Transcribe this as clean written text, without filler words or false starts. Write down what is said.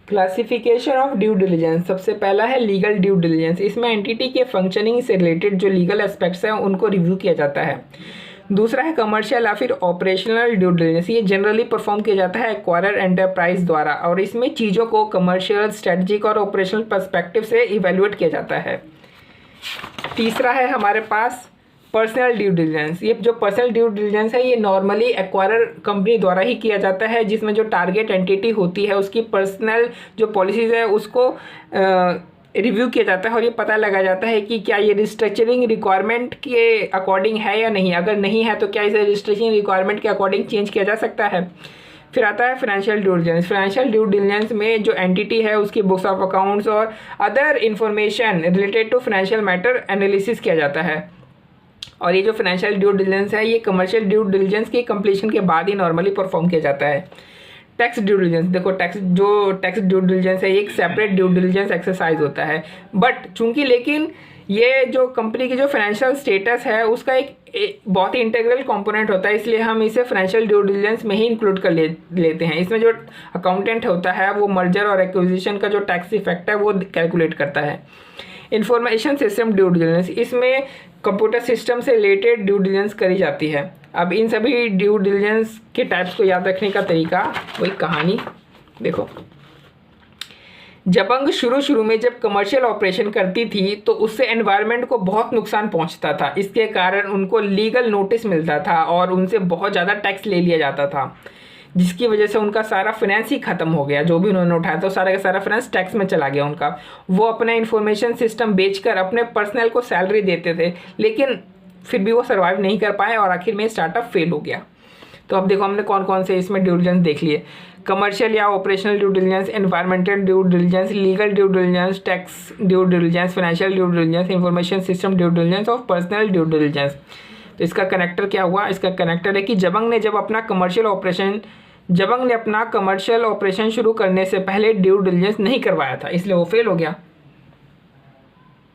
Classification of due diligence. सबसे पहला है लीगल ड्यू डिलिजेंस। इसमें एंटिटी के फंक्शनिंग से रिलेटेड जो लीगल एस्पेक्ट्स हैं उनको रिव्यू किया जाता है। दूसरा है कमर्शियल या फिर ऑपरेशनल ड्यू डिलिजेंस। ये जनरली परफॉर्म किया जाता है एक्वायरर एंटरप्राइज द्वारा और इसमें चीज़ों को कमर्शियल, स्ट्रेटजिक और ऑपरेशनल पर्सपेक्टिव से इवेल्युएट किया जाता है। तीसरा है हमारे पास पर्सनल ड्यू डिलिजेंस। ये जो पर्सनल ड्यू डिलिजेंस है ये नॉर्मली एक्वायरर कंपनी द्वारा ही किया जाता है, जिसमें जो टारगेट एंटिटी होती है उसकी पर्सनल जो पॉलिसीज़ है उसको रिव्यू किया जाता है और ये पता लगाया जाता है कि क्या ये रिस्ट्रक्चरिंग रिक्वायरमेंट के अकॉर्डिंग है या नहीं। अगर नहीं है तो क्या इसे रिस्ट्रक्चरिंग रिक्वायरमेंट के अकॉर्डिंग चेंज किया जा सकता है। फिर आता है financial due diligence. Financial due diligence में जो एंटिटी है उसकी बुक्स ऑफ अकाउंट्स और other information related to financial matter analysis किया जाता है। और ये जो फाइनेंशियल ड्यू डिलिजेंस है ये कमर्शियल ड्यू डिलिजेंस की कंप्लीशन के बाद ही नॉर्मली परफॉर्म किया जाता है। टैक्स ड्यू डिलिजेंस, देखो टैक्स ड्यू डिलिजेंस है ये एक सेपरेट ड्यू डिलिजेंस एक्सरसाइज होता है, बट चूंकि लेकिन ये जो कंपनी की जो फाइनेंशियल स्टेटस है उसका एक बहुत ही इंटीग्रल कंपोनेंट होता है, इसलिए हम इसे फाइनेंशियल ड्यू डिलिजेंस में ही इंक्लूड कर लेते हैं। इसमें जो अकाउंटेंट होता है वो मर्जर और एक्विजिशन का जो टैक्स इफेक्ट है वो कैलकुलेट करता है। इंफॉर्मेशन सिस्टम ड्यू डिलिजेंस, इसमें कंप्यूटर सिस्टम से रिलेटेड ड्यू डिलिजेंस करी जाती है। अब इन सभी ड्यू डिलिजेंस के टाइप्स को याद रखने का तरीका, वही कहानी देखो। जबंग शुरू में जब कमर्शियल ऑपरेशन करती थी तो उससे एनवायरनमेंट को बहुत नुकसान पहुंचता था। इसके कारण उनको लीगल नोटिस मिलता था और उनसे बहुत ज़्यादा टैक्स ले लिया जाता था, जिसकी वजह से उनका सारा फाइनेंस ही खत्म हो गया। जो भी उन्होंने उठाया था सारा का सारा फाइनेंस टैक्स में चला गया उनका। वो अपना इंफॉर्मेशन सिस्टम बेचकर अपने पर्सनल को सैलरी देते थे, लेकिन फिर भी वो सर्वाइव नहीं कर पाए और आखिर में स्टार्टअप फेल हो गया। तो अब देखो हमने कौन कौन से इसमें ड्यू डिलिजेंस देख लिए। कमर्शियल या operational due diligence, environmental due diligence, legal due diligence, tax due diligence, financial due diligence, information system due diligence और पर्सनल ड्यू डिलिजेंस। तो इसका कनेक्टर क्या हुआ? इसका कनेक्टर है कि जबंग ने अपना कमर्शियल ऑपरेशन शुरू करने से पहले ड्यू डिलिजेंस नहीं करवाया था, इसलिए वो फेल हो गया।